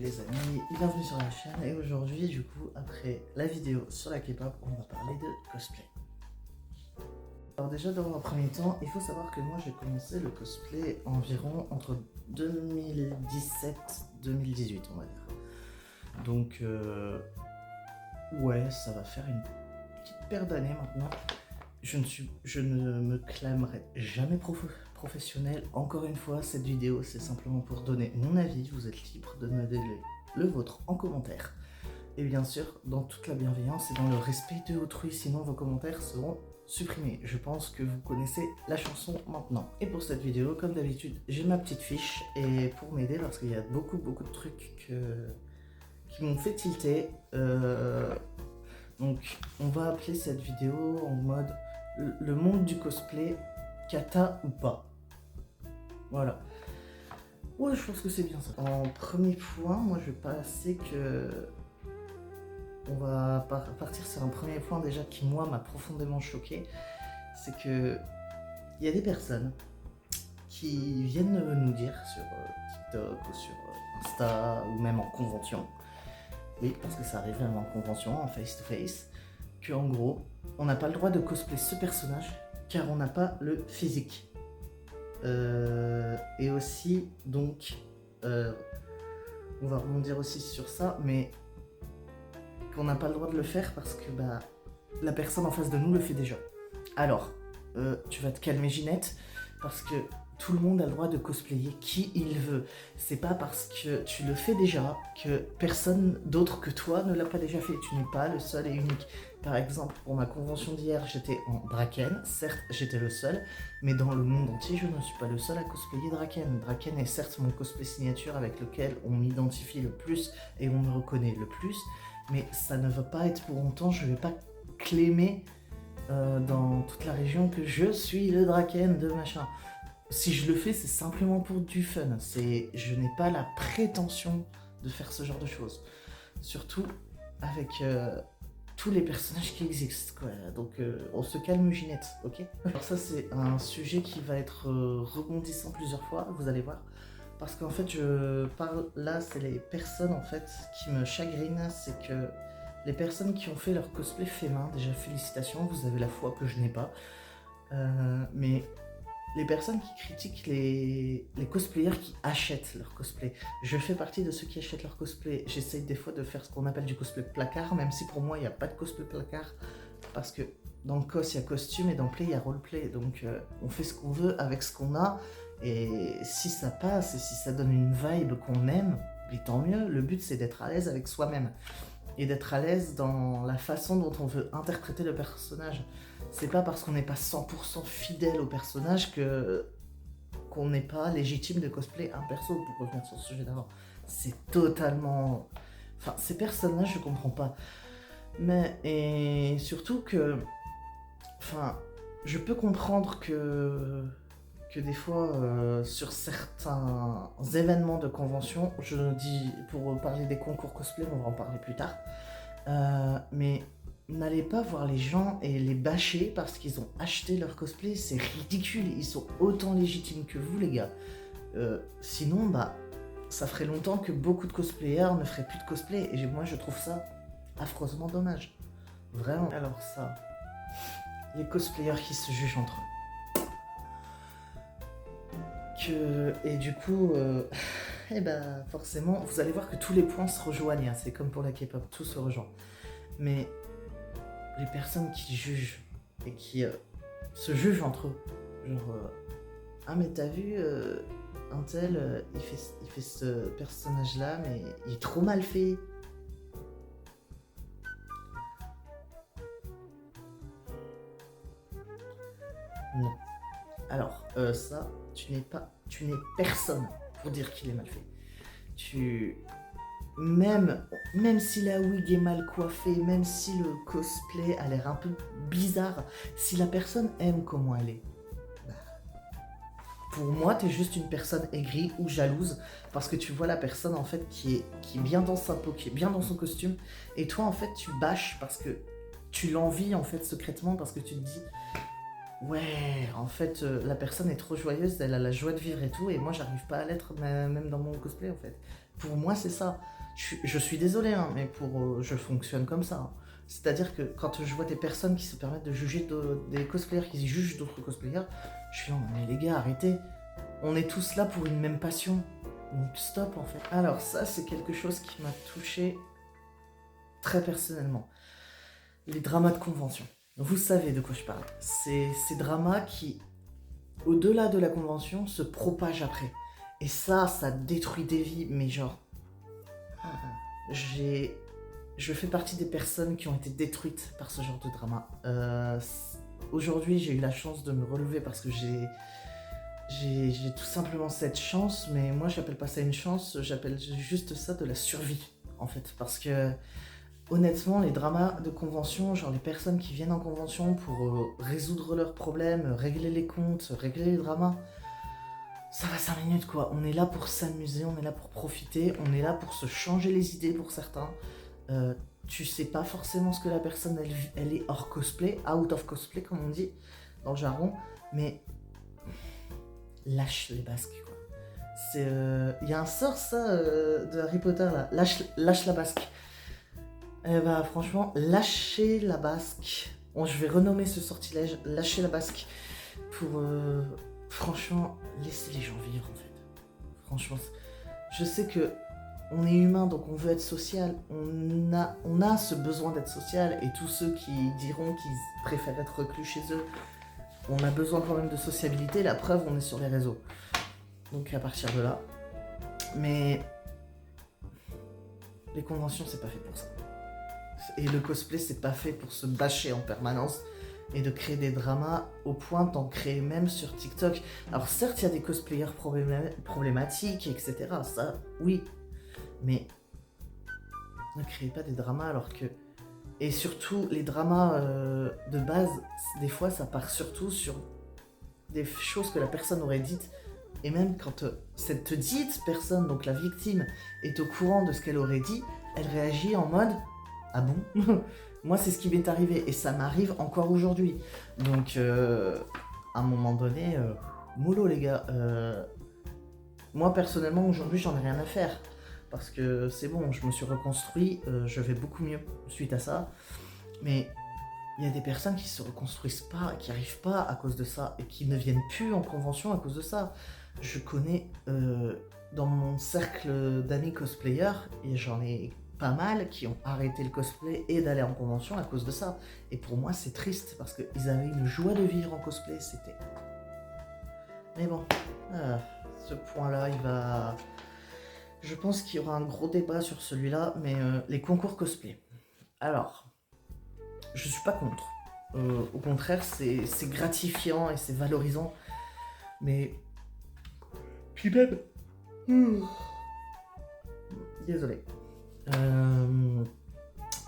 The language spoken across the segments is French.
les amis, bienvenue sur la chaîne et aujourd'hui du coup après la vidéo sur la K-pop on va parler de cosplay. Alors déjà dans un premier temps il faut savoir que moi j'ai commencé le cosplay environ entre 2017-2018 on va dire. Donc ouais ça va faire une petite paire d'années maintenant. Je ne me clamerai jamais professionnel. Encore une fois, cette vidéo, c'est simplement pour donner mon avis. Vous êtes libre de me donner le vôtre en commentaire. Et bien sûr, dans toute la bienveillance et dans le respect de autrui, sinon vos commentaires seront supprimés. Je pense que vous connaissez la chanson maintenant. Et pour cette vidéo, comme d'habitude, j'ai ma petite fiche. Et pour m'aider, parce qu'il y a beaucoup de trucs qui m'ont fait tilter. Donc, on va appeler cette vidéo en mode le monde du cosplay, kata ou pas. Voilà. Ouais, je pense que c'est bien ça. En premier point, moi je vais passer que... On va partir sur un premier point déjà qui moi m'a profondément choqué. C'est que il y a des personnes qui viennent nous dire sur TikTok ou sur Insta ou même en convention. Oui, parce que ça arrive même en convention, en face-to-face, qu'en gros, on n'a pas le droit de cosplay ce personnage car on n'a pas le physique. Et aussi, donc, on va rebondir aussi sur ça, mais qu'on n'a pas le droit de le faire parce que bah, la personne en face de nous le fait déjà. Alors, tu vas te calmer Ginette, parce que tout le monde a le droit de cosplayer qui il veut. C'est pas parce que tu le fais déjà que personne d'autre que toi ne l'a pas déjà fait. Tu n'es pas le seul et unique. Par exemple, pour ma convention d'hier, j'étais en Draken. Certes, j'étais le seul, mais dans le monde entier, je ne suis pas le seul à cosplayer Draken. Draken est certes mon cosplay signature avec lequel on m'identifie le plus et on me reconnaît le plus, mais ça ne va pas être pour autant, je vais pas claimer dans toute la région que je suis le Draken de machin. Si je le fais, c'est simplement pour du fun. Je n'ai pas la prétention de faire ce genre de choses. Surtout avec tous les personnages qui existent, quoi. Donc on se calme Ginette, ok? Alors ça c'est un sujet qui va être rebondissant plusieurs fois, vous allez voir. Parce qu'en fait je parle, là c'est les personnes en fait qui me chagrinent, c'est que les personnes qui ont fait leur cosplay fait main, déjà félicitations, vous avez la foi que je n'ai pas. Mais les personnes qui critiquent les cosplayers qui achètent leur cosplay. Je fais partie de ceux qui achètent leur cosplay. J'essaye des fois de faire ce qu'on appelle du cosplay placard, même si pour moi il n'y a pas de cosplay placard. Parce que dans le cos il y a costume et dans le play il y a roleplay. Donc on fait ce qu'on veut avec ce qu'on a. Et si ça passe et si ça donne une vibe qu'on aime, et tant mieux. Le but c'est d'être à l'aise avec soi-même. Et d'être à l'aise dans la façon dont on veut interpréter le personnage. C'est pas parce qu'on n'est pas 100% fidèle au personnage qu'on n'est pas légitime de cosplay un perso, pour revenir sur ce sujet d'avant. C'est totalement... Enfin, ces personnes-là, je comprends pas. Mais, et surtout que... Enfin, je peux comprendre que des fois, sur certains événements de convention, je dis, pour parler des concours cosplay, on va en parler plus tard, mais n'allez pas voir les gens et les bâcher parce qu'ils ont acheté leur cosplay, c'est ridicule, ils sont autant légitimes que vous les gars. Sinon, bah, ça ferait longtemps que beaucoup de cosplayers ne feraient plus de cosplay, et moi je trouve ça affreusement dommage. Vraiment. Alors ça, les cosplayers qui se jugent entre eux. Et du coup, et ben forcément, vous allez voir que tous les points se rejoignent, hein. C'est comme pour la K-pop, tout se rejoint. Mais les personnes qui jugent et qui se jugent entre eux, genre ah mais t'as vu un tel, il fait ce personnage là mais il est trop mal fait. Non. Alors ça, tu n'es personne pour dire qu'il est mal fait. Même si la wig est mal coiffée, même si le cosplay a l'air un peu bizarre, si la personne aime comment elle est, bah, pour moi t'es juste une personne aigrie ou jalouse parce que tu vois la personne en fait qui est bien dans sa peau, qui est bien dans son costume, et toi en fait tu bâches parce que tu l'envies en fait secrètement, parce que tu te dis ouais, en fait, la personne est trop joyeuse, elle a la joie de vivre et tout, et moi, j'arrive pas à l'être, même dans mon cosplay, en fait. Pour moi, c'est ça. Je suis désolé, hein, mais je fonctionne comme ça, hein. C'est-à-dire que quand je vois des personnes qui se permettent de juger des cosplayers qui jugent d'autres cosplayers, je suis là, mais les gars, arrêtez. On est tous là pour une même passion. Donc stop, en fait. Alors ça, c'est quelque chose qui m'a touché très personnellement. Les dramas de convention. Vous savez de quoi je parle. C'est ces dramas qui, au-delà de la convention, se propagent après. Et ça détruit des vies, mais genre... Je fais partie des personnes qui ont été détruites par ce genre de drama. Aujourd'hui, j'ai eu la chance de me relever parce que j'ai tout simplement cette chance, mais moi, j'appelle pas ça une chance, j'appelle juste ça de la survie, en fait. Parce que, honnêtement, les dramas de convention, genre les personnes qui viennent en convention pour résoudre leurs problèmes, régler les comptes, régler les dramas, ça va 5 minutes quoi. On est là pour s'amuser, on est là pour profiter, on est là pour se changer les idées pour certains. Tu sais pas forcément ce que la personne elle est hors cosplay, out of cosplay comme on dit dans le jargon, mais lâche les basques quoi. C'est y a un sort ça de Harry Potter là, lâche la basque. Eh bah franchement, lâcher la basque. Bon, je vais renommer ce sortilège lâcher la basque pour franchement laisser les gens vivre en fait. Franchement, je sais que on est humain donc on veut être social, on a ce besoin d'être social et tous ceux qui diront qu'ils préfèrent être reclus chez eux, on a besoin quand même de sociabilité, la preuve on est sur les réseaux. Donc à partir de là, mais les conventions c'est pas fait pour ça. Et le cosplay c'est pas fait pour se bâcher en permanence et de créer des dramas au point d'en créer même sur TikTok. Alors certes il y a des cosplayers problématiques etc, ça oui, mais ne créez pas des dramas alors que... Et surtout les dramas de base, des fois ça part surtout sur des choses que la personne aurait dites. Et même quand cette dite personne, donc la victime, est au courant de ce qu'elle aurait dit, elle réagit en mode « Ah bon ?» Moi, c'est ce qui m'est arrivé, et ça m'arrive encore aujourd'hui. Donc, à un moment donné, mollo les gars. Moi, personnellement, aujourd'hui, j'en ai rien à faire. Parce que c'est bon, je me suis reconstruit, je vais beaucoup mieux suite à ça. Mais il y a des personnes qui se reconstruisent pas, qui arrivent pas à cause de ça, et qui ne viennent plus en convention à cause de ça. Je connais dans mon cercle d'amis cosplayers, et j'en ai pas mal qui ont arrêté le cosplay et d'aller en convention à cause de ça. Et pour moi c'est triste parce qu'ils avaient une joie de vivre en cosplay, c'était... Mais bon, ce point-là il va... Je pense qu'il y aura un gros débat sur celui-là, mais les concours cosplay. Alors, je suis pas contre. Au contraire, c'est gratifiant et c'est valorisant. Mais... Puis même... Désolé.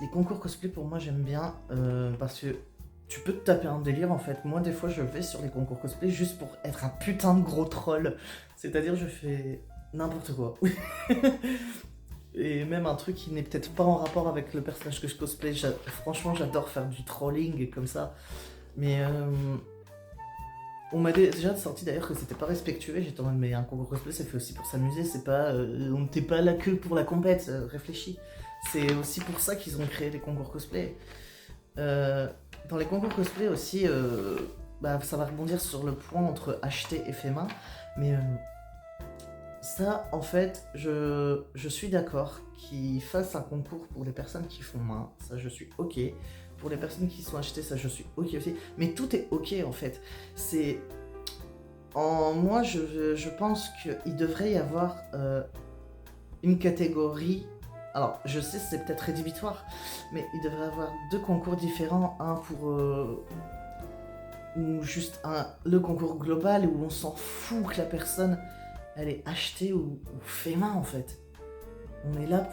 Les concours cosplay pour moi j'aime bien parce que tu peux te taper un délire en fait. Moi des fois je vais sur les concours cosplay juste pour être un putain de gros troll. C'est-à-dire je fais n'importe quoi. Et même un truc qui n'est peut-être pas en rapport avec le personnage que je cosplay. Franchement j'adore faire du trolling comme ça. Mais on m'a déjà sorti d'ailleurs que c'était pas respectueux. J'étais en mode mais un concours cosplay c'est fait aussi pour s'amuser. C'est pas... on n'était pas là que pour la compète. Réfléchis. C'est aussi pour ça qu'ils ont créé les concours cosplay. Dans les concours cosplay aussi, ça va rebondir sur le point entre acheter et fait main. Mais ça, en fait, je suis d'accord qu'ils fassent un concours pour les personnes qui font main. Ça, je suis ok. Pour les personnes qui sont achetées, ça, je suis ok aussi. Mais tout est ok, en fait. C'est... Moi, je pense qu'il devrait y avoir une catégorie... Alors, je sais, c'est peut-être rédhibitoire, mais il devrait y avoir 2 concours différents, un pour... ou juste le concours global, où on s'en fout que la personne, elle est achetée ou fait main, en fait. On est là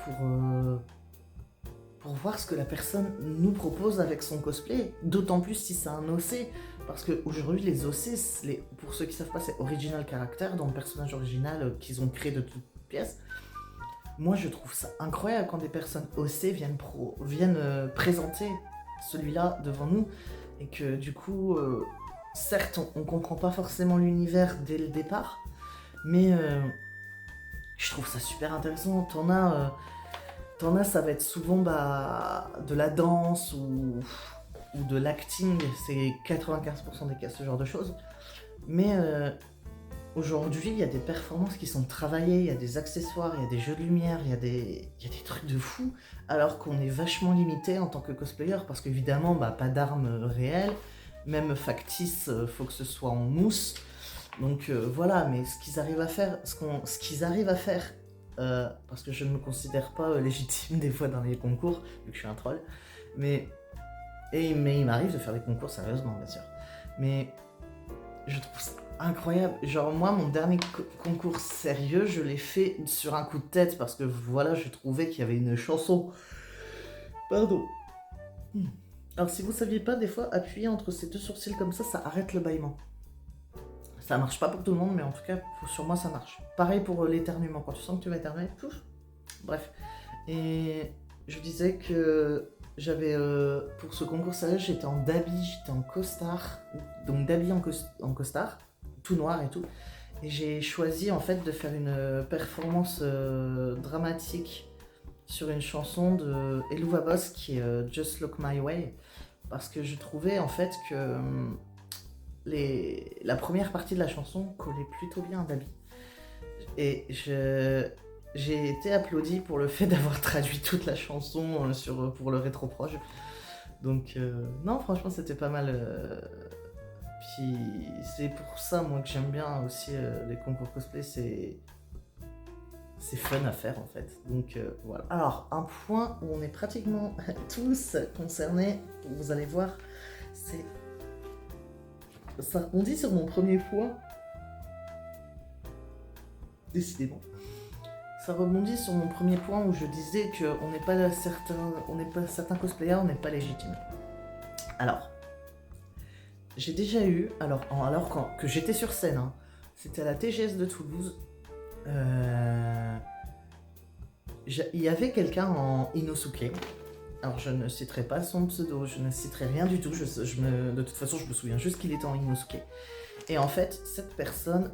pour voir ce que la personne nous propose avec son cosplay, d'autant plus si c'est un OC, parce qu'aujourd'hui, les OC, pour ceux qui savent pas, c'est Original Character, donc le personnage original qu'ils ont créé de toutes pièces. Moi, je trouve ça incroyable quand des personnes OC viennent présenter celui-là devant nous et que du coup, certes, on comprend pas forcément l'univers dès le départ, mais je trouve ça super intéressant. T'en as, ça va être souvent de la danse ou de l'acting, c'est 95% des cas, ce genre de choses. Mais aujourd'hui, il y a des performances qui sont travaillées, il y a des accessoires, il y a des jeux de lumière, il y a des trucs de fou, alors qu'on est vachement limité en tant que cosplayer, parce qu'évidemment, pas d'armes réelles, même factice, faut que ce soit en mousse. Donc voilà, mais ce qu'ils arrivent à faire, parce que je ne me considère pas légitime des fois dans les concours, vu que je suis un troll, mais il m'arrive de faire des concours sérieusement, bien sûr. Mais je trouve ça incroyable. Genre moi, mon dernier concours sérieux, je l'ai fait sur un coup de tête, parce que voilà, je trouvais qu'il y avait une chanson. Pardon. Alors si vous saviez pas, des fois, appuyer entre ces deux sourcils comme ça arrête le bâillement. Ça marche pas pour tout le monde, mais en tout cas, sur moi, ça marche. Pareil pour l'éternuement. Quand tu sens que tu vas éternuer, pouf. Bref. Et je disais que j'avais, pour ce concours sérieux, j'étais en d'habit, j'étais en costard. Donc d'habit en costard, tout noir et tout. Et j'ai choisi en fait de faire une performance dramatique sur une chanson de Eluva Boss qui est Just Look My Way. Parce que je trouvais en fait que la première partie de la chanson collait plutôt bien à Dabi. Et j'ai été applaudi pour le fait d'avoir traduit toute la chanson pour le rétroproche. Donc non, franchement, c'était pas mal. Puis c'est pour ça, moi, que j'aime bien aussi les concours cosplay, c'est fun à faire en fait. Donc voilà. Alors, un point où on est pratiquement tous concernés, vous allez voir, c'est... Ça rebondit sur mon premier point. Décidément. Ça rebondit sur mon premier point où je disais qu'on n'est pas certains cosplayers, on n'est pas légitime. Alors, j'ai déjà eu, que j'étais sur scène, hein, c'était à la TGS de Toulouse. Il y avait quelqu'un en Inosuke. Alors je ne citerai pas son pseudo, je ne citerai rien du tout, de toute façon je me souviens juste qu'il était en Inosuke. Et en fait, cette personne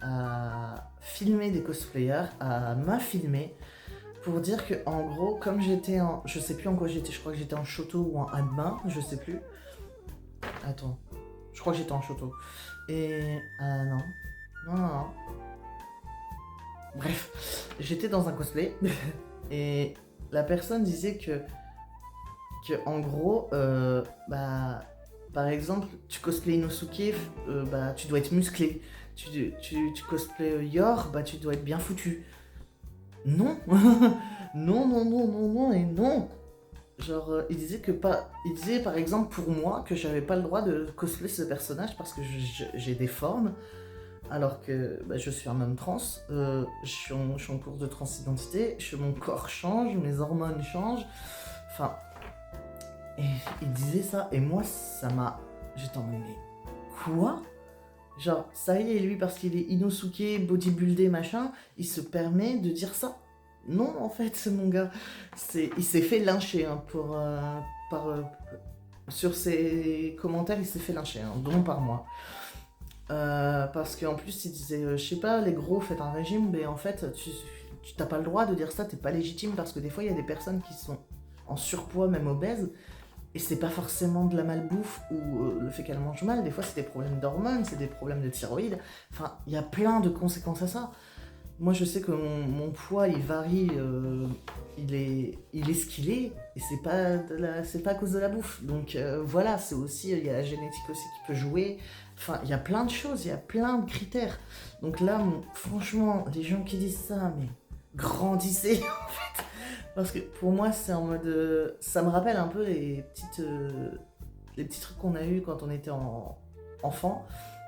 a filmé des cosplayers, m'a filmé pour dire que en gros, comme j'étais en... Je sais plus en quoi j'étais, je crois que j'étais en Shoto ou en Hanma, je sais plus. Attends, je crois que j'étais en Shoto. Et... non. Bref, j'étais dans un cosplay et... La personne disait que en gros, par exemple, tu cosplays Inosuke, tu dois être musclé. Tu cosplays Yor, tu dois être bien foutu. Non. non et non. Genre, il disait par exemple pour moi que j'avais pas le droit de cosplayer ce personnage parce que j'ai des formes. Alors que je suis un homme trans, je suis en cours de transidentité, mon corps change, mes hormones changent, enfin... Et il disait ça, et moi, ça m'a... J'étais en mode, mais quoi? Genre, ça y est, lui, parce qu'il est Inosuke, bodybuildé, machin, il se permet de dire ça. Non, en fait, mon gars, il s'est fait lyncher, hein, sur ses commentaires, il s'est fait lyncher, hein, dont par moi. Parce qu'en plus il disait je sais pas, les gros faites un régime, mais en fait tu t'as pas le droit de dire ça, t'es pas légitime, parce que des fois il y a des personnes qui sont en surpoids, même obèses, et c'est pas forcément de la malbouffe ou le fait qu'elles mangent mal, des fois c'est des problèmes d'hormones, c'est des problèmes de thyroïde, enfin il y a plein de conséquences à ça. Moi je sais que mon poids il varie, il est ce qu'il est, et c'est pas à cause de la bouffe, donc voilà, c'est aussi, il y a la génétique aussi qui peut jouer. Enfin, il y a plein de choses, il y a plein de critères. Donc là, franchement, les gens qui disent ça, mais grandissez en fait. Parce que pour moi, c'est en mode... ça me rappelle un peu les petits trucs qu'on a eu quand on était enfant.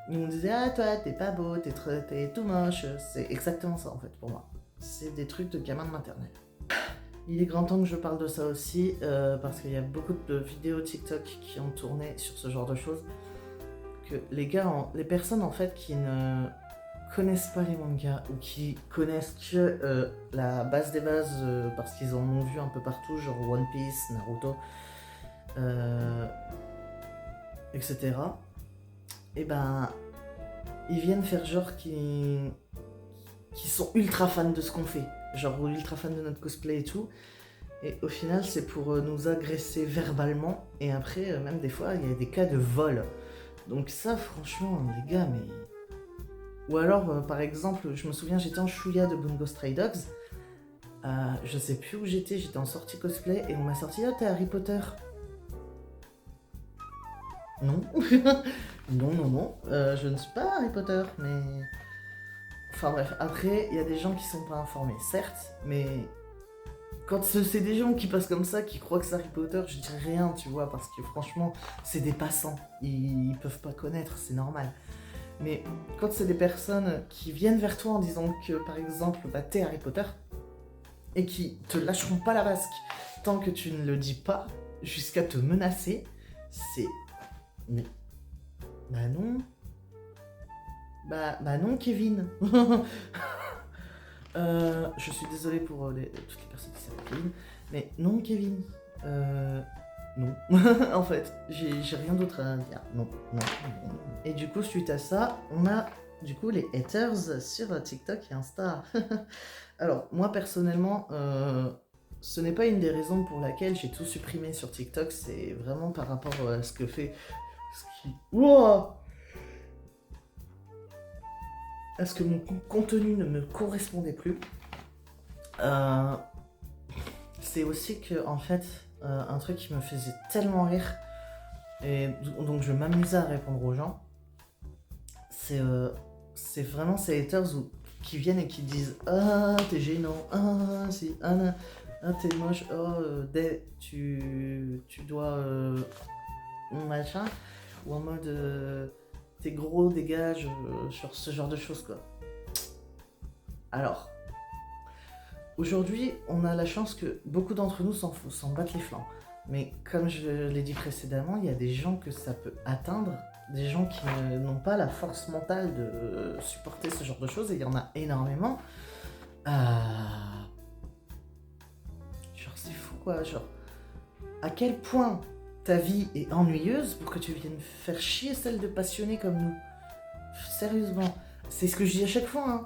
Ils nous disaient ah toi, t'es pas beau, t'es tout moche. C'est exactement ça en fait pour moi. C'est des trucs de gamin de maternelle. Il est grand temps que je parle de ça aussi, parce qu'il y a beaucoup de vidéos TikTok qui ont tourné sur ce genre de choses. Que les personnes en fait qui ne connaissent pas les mangas ou qui connaissent que la base des bases parce qu'ils en ont vu un peu partout, genre One Piece, Naruto, etc. et ben ils viennent faire genre qui sont ultra fans de ce qu'on fait, genre ultra fans de notre cosplay et tout. Et au final, c'est pour nous agresser verbalement. Et après, même des fois, il y a des cas de vol. Donc ça, franchement, les gars, mais... Ou alors, par exemple, je me souviens, j'étais en chouïa de Bungo Stray Dogs. Je sais plus où j'étais en sortie cosplay. Et on m'a sorti, ah, t'es Harry Potter. Non. Non. Je ne suis pas Harry Potter, mais... Enfin bref, après, il y a des gens qui sont pas informés, certes, mais... Quand c'est des gens qui passent comme ça, qui croient que c'est Harry Potter, je dis rien, tu vois, parce que franchement, c'est des passants. Ils peuvent pas connaître, c'est normal. Mais quand c'est des personnes qui viennent vers toi en disant que, par exemple, bah, t'es Harry Potter, et qui te lâcheront pas la basque tant que tu ne le dis pas, jusqu'à te menacer, c'est... Mais... Bah non. Bah non, Kevin. Je suis désolée pour toutes les personnes qui s'appellent Kevin, mais non, Kevin. Non. En fait, j'ai rien d'autre à dire. Non. Et du coup, suite à ça, on a du coup les haters sur TikTok et Insta. Alors, moi personnellement, ce n'est pas une des raisons pour laquelle j'ai tout supprimé sur TikTok, c'est vraiment par rapport à ce que fait. Wouah! À ce que mon contenu ne me correspondait plus. C'est aussi que, en fait, un truc qui me faisait tellement rire, et donc je m'amusais à répondre aux gens, c'est vraiment ces haters qui viennent et qui disent « Ah, t'es gênant, ah, si, ah, t'es moche, oh, tu dois... machin », ou en mode t'es gros, dégage, sur ce genre de choses, quoi. Alors, aujourd'hui, on a la chance que beaucoup d'entre nous s'en battent les flancs. Mais comme je l'ai dit précédemment, il y a des gens que ça peut atteindre, des gens qui n'ont pas la force mentale de supporter ce genre de choses, et il y en a énormément. Genre, c'est fou, quoi. Genre, à quel point ta vie est ennuyeuse pour que tu viennes faire chier celle de passionnés comme nous. Sérieusement. C'est ce que je dis à chaque fois, hein.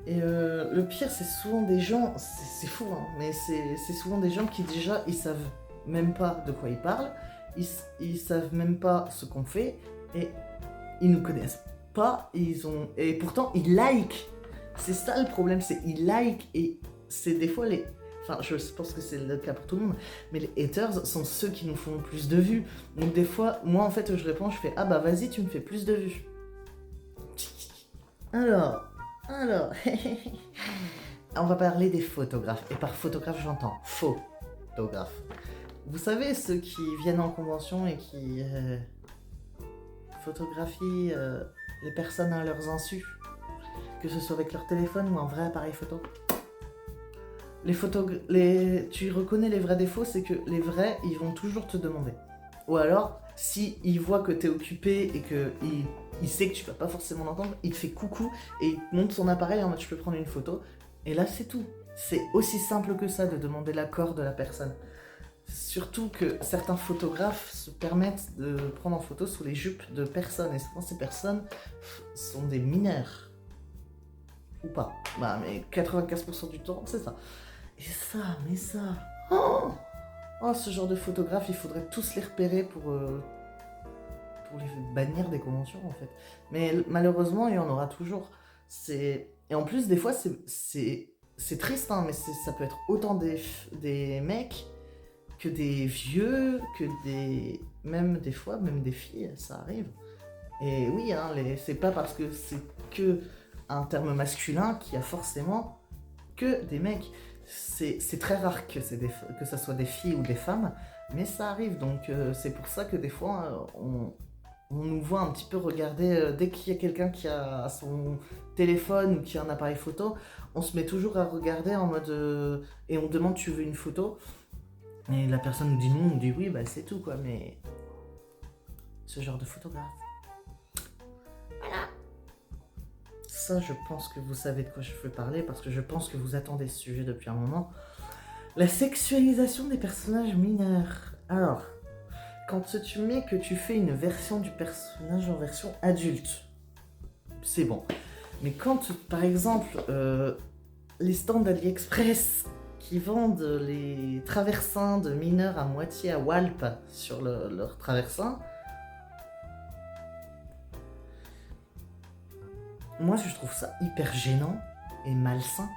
Et le pire, c'est souvent des gens, c'est fou, hein, mais c'est souvent des gens qui déjà, ils savent même pas de quoi ils parlent, ils savent même pas ce qu'on fait, et ils nous connaissent pas, et pourtant ils like. C'est ça le problème, c'est ils like, et c'est des fois les... Enfin, je pense que c'est le cas pour tout le monde, mais les haters sont ceux qui nous font plus de vues. Donc des fois, moi en fait, je réponds, je fais « Ah bah vas-y, tu me fais plus de vues. » Alors, on va parler des photographes. Et par photographe, j'entends photographe. Vous savez, ceux qui viennent en convention et qui photographient les personnes à leurs insus, que ce soit avec leur téléphone ou un vrai appareil photo. Tu reconnais les vrais défauts, c'est que les vrais, ils vont toujours te demander. Ou alors, si il voit que t'es occupé et que il sait que tu vas pas forcément l'entendre, il te fait coucou et il te montre son appareil en mode je peux prendre une photo. Et là, c'est tout. C'est aussi simple que ça de demander l'accord de la personne. Surtout que certains photographes se permettent de prendre en photo sous les jupes de personnes. Et souvent, ces personnes sont des mineurs. Ou pas. Bah, mais 95% du temps, c'est ça. Et ça, mais ça... Oh, ce genre de photographes, il faudrait tous les repérer pour les bannir des conventions, en fait. Mais malheureusement, il y en aura toujours. Et en plus, des fois, c'est triste, hein, mais ça peut être autant des mecs que des vieux, que des... Même des fois, même des filles, ça arrive. Et oui, hein, c'est pas parce que c'est que un terme masculin qu'il y a forcément que des mecs. C'est très rare que ça soit des filles ou des femmes, mais ça arrive. Donc c'est pour ça que des fois, on nous voit un petit peu regarder, dès qu'il y a quelqu'un qui a son téléphone ou qui a un appareil photo, on se met toujours à regarder en mode... et on demande tu veux une photo, et la personne nous dit non, on nous dit oui, bah c'est tout quoi, mais... Ce genre de photographe. Voilà. Ça, je pense que vous savez de quoi je veux parler, parce que je pense que vous attendez ce sujet depuis un moment. La sexualisation des personnages mineurs. Alors, quand tu mets que tu fais une version du personnage en version adulte, c'est bon. Mais quand, par exemple, les stands d'AliExpress qui vendent les traversins de mineurs à moitié à Walp sur leur traversin, moi je trouve ça hyper gênant et malsain.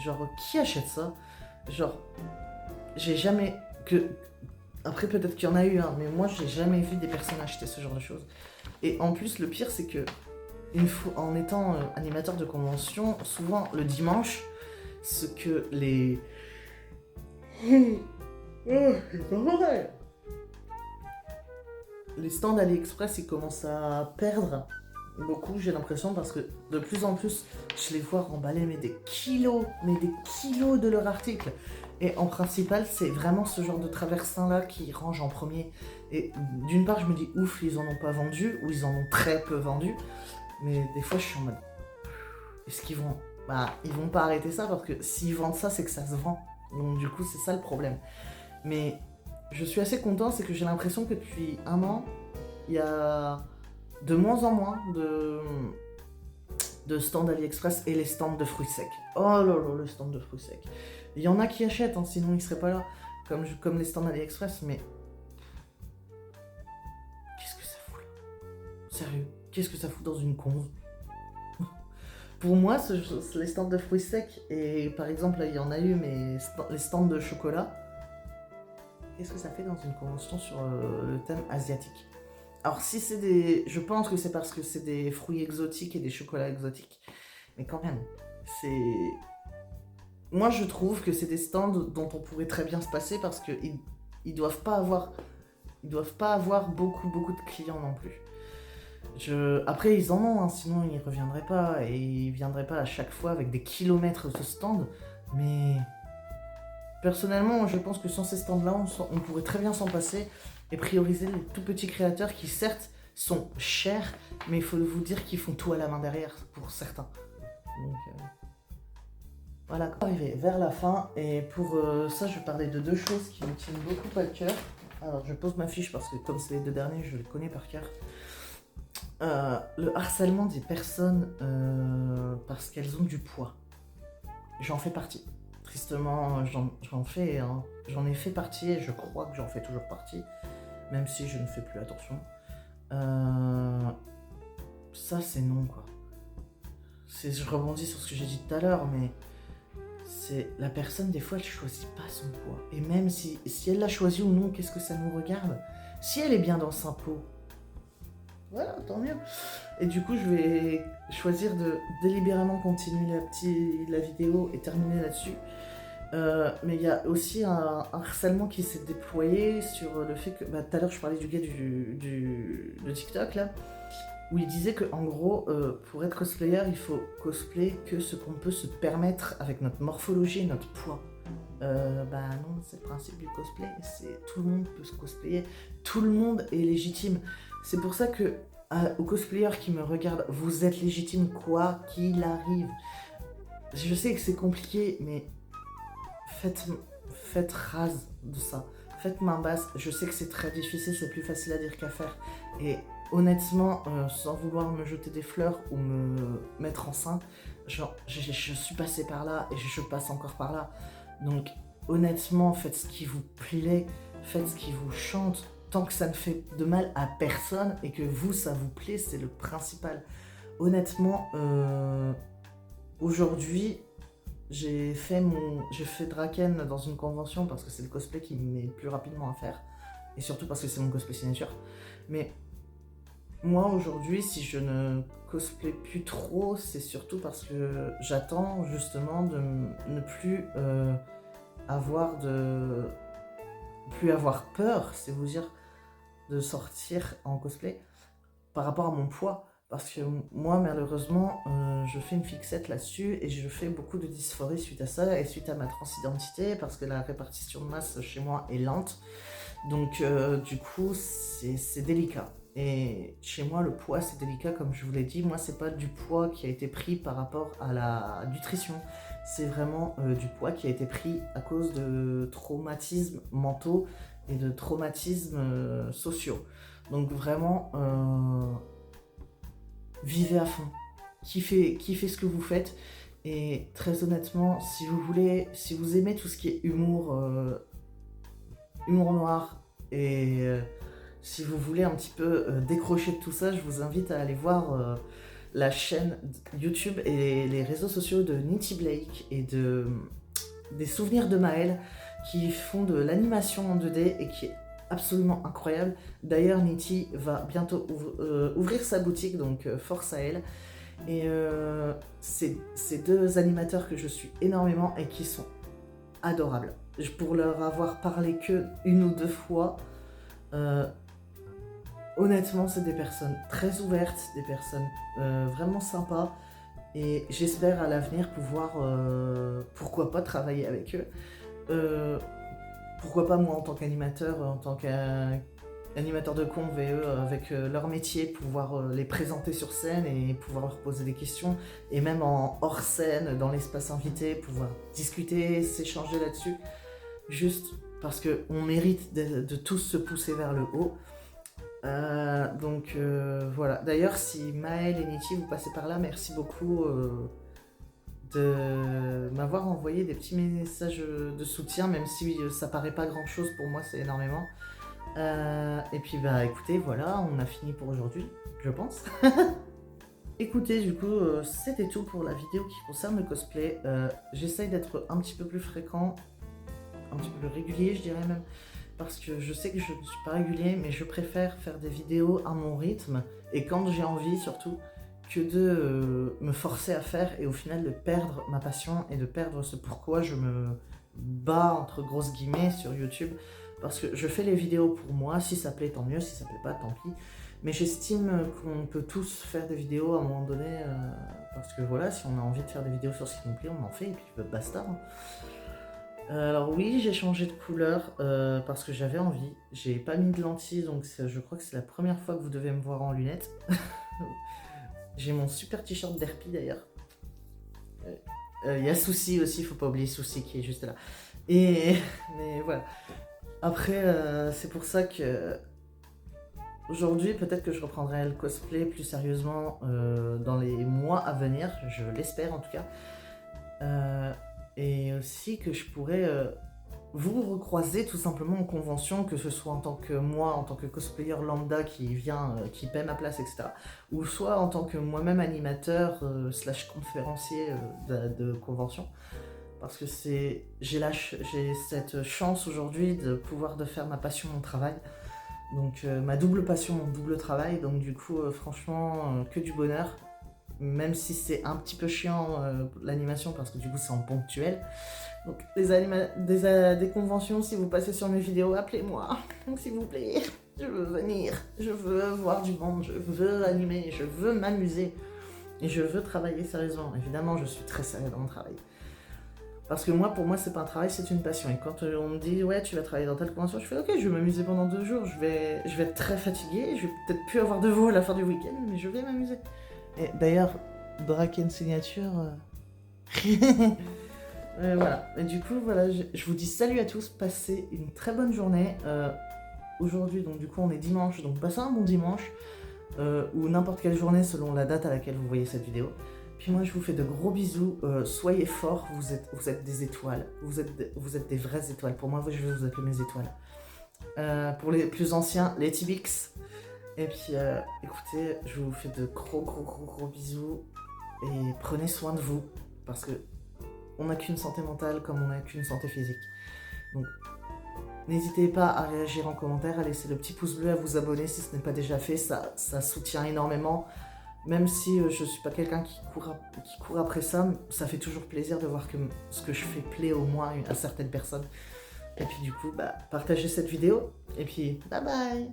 Genre, qui achète ça? Genre, j'ai jamais... Après peut-être qu'il y en a eu, hein, mais moi j'ai jamais vu des personnes acheter ce genre de choses. Et en plus le pire c'est que en étant animateur de convention, souvent le dimanche, ce que les... les stands AliExpress ils commencent à perdre beaucoup, j'ai l'impression, parce que de plus en plus je les vois remballer mais des kilos de leur article. Et en principal, c'est vraiment ce genre de traversin-là qui range en premier. Et d'une part, je me dis, ouf, ils en ont pas vendu, ou ils en ont très peu vendu. Mais des fois, je suis en mode, est-ce qu'ils vont... Bah, ils vont pas arrêter ça, parce que s'ils vendent ça, c'est que ça se vend. Donc du coup, c'est ça le problème. Mais je suis assez content, c'est que j'ai l'impression que depuis un an, il y a de moins en moins de stands AliExpress et les stands de fruits secs. Oh là là, le stand de fruits secs. Il y en a qui achètent, hein, sinon ils seraient pas là, comme les stands AliExpress, mais... Qu'est-ce que ça fout là? Sérieux, qu'est-ce que ça fout dans une conve? Pour moi, les stands de fruits secs, et par exemple, là, il y en a eu, mais les stands de chocolat, qu'est-ce que ça fait dans une convention sur le thème asiatique? Alors si c'est des... Je pense que c'est parce que c'est des fruits exotiques et des chocolats exotiques, mais quand même, c'est... Moi, je trouve que c'est des stands dont on pourrait très bien se passer parce qu'ils ils doivent pas avoir beaucoup de clients non plus. Après, ils en ont, hein, sinon ils reviendraient pas et ils viendraient pas à chaque fois avec des kilomètres de stands. Mais personnellement, je pense que sans ces stands-là, on pourrait très bien s'en passer et prioriser les tout petits créateurs qui, certes, sont chers, mais il faut vous dire qu'ils font tout à la main derrière pour certains. Donc, voilà, arrivé vers la fin, et pour ça je vais parler de deux choses qui me tiennent beaucoup à cœur. Alors je pose ma fiche parce que comme c'est les deux derniers, je les connais par cœur. Le harcèlement des personnes parce qu'elles ont du poids. J'en fais partie. Tristement, j'en ai fait partie et je crois que j'en fais toujours partie, même si je ne fais plus attention. Ça c'est non quoi. Je rebondis sur ce que j'ai dit tout à l'heure, mais c'est la personne, des fois, elle choisit pas son poids. Et même si elle l'a choisi ou non, qu'est-ce que ça nous regarde? Si elle est bien dans sa peau, voilà, tant mieux. Et du coup, je vais choisir de délibérément continuer la vidéo et terminer là-dessus. Mais il y a aussi un harcèlement qui s'est déployé sur le fait que... Bah, tout à l'heure, je parlais du gars de TikTok, là, où il disait que en gros, pour être cosplayer, il faut cosplayer que ce qu'on peut se permettre avec notre morphologie et notre poids. Bah non, c'est le principe du cosplay, c'est tout le monde peut se cosplayer, tout le monde est légitime. C'est pour ça que aux cosplayers qui me regardent, vous êtes légitime quoi qu'il arrive. Je sais que c'est compliqué, mais faites rase de ça. Faites main basse, je sais que c'est très difficile, c'est plus facile à dire qu'à faire. Et honnêtement, sans vouloir me jeter des fleurs ou me mettre enceinte, genre, je suis passée par là et je passe encore par là. Donc, honnêtement, faites ce qui vous plaît, faites ce qui vous chante, tant que ça ne fait de mal à personne et que vous, ça vous plaît, c'est le principal. Honnêtement, aujourd'hui, j'ai fait Draken dans une convention parce que c'est le cosplay qui me met le plus rapidement à faire. Et surtout parce que c'est mon cosplay signature. Mais moi, aujourd'hui, si je ne cosplay plus trop, c'est surtout parce que j'attends justement de ne plus avoir peur, c'est vous dire, de sortir en cosplay par rapport à mon poids. Parce que moi, malheureusement, je fais une fixette là-dessus et je fais beaucoup de dysphorie suite à ça et suite à ma transidentité parce que la répartition de masse chez moi est lente. Donc, du coup, c'est délicat. Et chez moi, le poids, c'est délicat, comme je vous l'ai dit. Moi, c'est pas du poids qui a été pris par rapport à la nutrition. C'est vraiment du poids qui a été pris à cause de traumatismes mentaux et de traumatismes sociaux. Donc vraiment, vivez à fond, kiffez ce que vous faites. Et très honnêtement, si vous aimez tout ce qui est humour noir, et si vous voulez un petit peu décrocher de tout ça, je vous invite à aller voir la chaîne YouTube et les réseaux sociaux de Nitty Blake et des souvenirs de Maëlle, qui font de l'animation en 2D et qui est absolument incroyable. D'ailleurs, Nitty va bientôt ouvrir sa boutique, donc force à elle. Et c'est deux animateurs que je suis énormément et qui sont adorables. Pour leur avoir parlé que une ou deux fois, honnêtement, c'est des personnes très ouvertes, des personnes vraiment sympas. Et j'espère à l'avenir pouvoir, pourquoi pas, travailler avec eux. Pourquoi pas moi en tant qu'animateur, en tant qu'animateur de conf et eux avec leur métier, pouvoir les présenter sur scène et pouvoir leur poser des questions. Et même en hors scène, dans l'espace invité, pouvoir discuter, s'échanger là-dessus. Juste parce qu'on mérite de tous se pousser vers le haut. Donc voilà. D'ailleurs, si Maëlle et Nitty vous passez par là, merci beaucoup de m'avoir envoyé des petits messages de soutien, même si ça paraît pas grand chose pour moi, c'est énormément. Et puis bah écoutez, voilà, on a fini pour aujourd'hui, je pense. Écoutez, du coup, c'était tout pour la vidéo qui concerne le cosplay. J'essaye d'être un petit peu plus fréquent, un petit peu plus régulier, je dirais même, parce que je sais que je ne suis pas régulier, mais je préfère faire des vidéos à mon rythme, et quand j'ai envie surtout, que de me forcer à faire et au final de perdre ma passion et de perdre ce pourquoi je me bats entre grosses guillemets sur YouTube, parce que je fais les vidéos pour moi, si ça plaît tant mieux, si ça plaît pas tant pis, mais j'estime qu'on peut tous faire des vidéos à un moment donné, parce que voilà, si on a envie de faire des vidéos sur ce qui nous plaît, on en fait et puis basta. Alors oui, j'ai changé de couleur parce que j'avais envie, j'ai pas mis de lentilles, donc je crois que c'est la première fois que vous devez me voir en lunettes. J'ai mon super t-shirt d'Herpy d'ailleurs. Il y a Souci aussi, faut pas oublier Souci qui est juste là. Mais voilà. Après, c'est pour ça que aujourd'hui, peut-être que je reprendrai le cosplay plus sérieusement dans les mois à venir, je l'espère en tout cas. Et aussi que je pourrais vous recroiser tout simplement en convention, que ce soit en tant que moi, en tant que cosplayer lambda qui vient, qui paie ma place, etc. Ou soit en tant que moi-même animateur slash conférencier de convention. Parce que j'ai cette chance aujourd'hui de pouvoir faire ma passion mon travail. Donc ma double passion, mon double travail. Donc du coup, franchement, que du bonheur. Même si c'est un petit peu chiant l'animation parce que du coup c'est en ponctuel. Donc des conventions, si vous passez sur mes vidéos, appelez-moi, s'il vous plaît. Je veux venir, je veux voir du monde, je veux animer, je veux m'amuser. Et je veux travailler sérieusement. Évidemment, je suis très sérieux dans mon travail. Parce que pour moi, c'est pas un travail, c'est une passion. Et quand on me dit, ouais, tu vas travailler dans telle convention, je fais, ok, je vais m'amuser pendant 2 jours, je vais être très fatiguée, je vais peut-être plus avoir de voix à la fin du week-end, mais je vais m'amuser. Et d'ailleurs, Draken Signature... voilà. Et du coup, voilà, je vous dis salut à tous, passez une très bonne journée. Aujourd'hui, donc du coup, on est dimanche, donc passez un bon dimanche, ou n'importe quelle journée selon la date à laquelle vous voyez cette vidéo. Puis moi, je vous fais de gros bisous, soyez forts, vous êtes des étoiles, vous êtes des vraies étoiles. Pour moi, je vais vous appeler mes étoiles. Pour les plus anciens, les Tibix. Et puis, écoutez, je vous fais de gros bisous, et prenez soin de vous, parce que on n'a qu'une santé mentale comme on n'a qu'une santé physique. Donc, n'hésitez pas à réagir en commentaire, à laisser le petit pouce bleu, à vous abonner si ce n'est pas déjà fait, ça soutient énormément. Même si je suis pas quelqu'un qui court après ça, ça fait toujours plaisir de voir que ce que je fais plaît au moins à certaines personnes. Et puis du coup, partagez cette vidéo, et puis bye bye.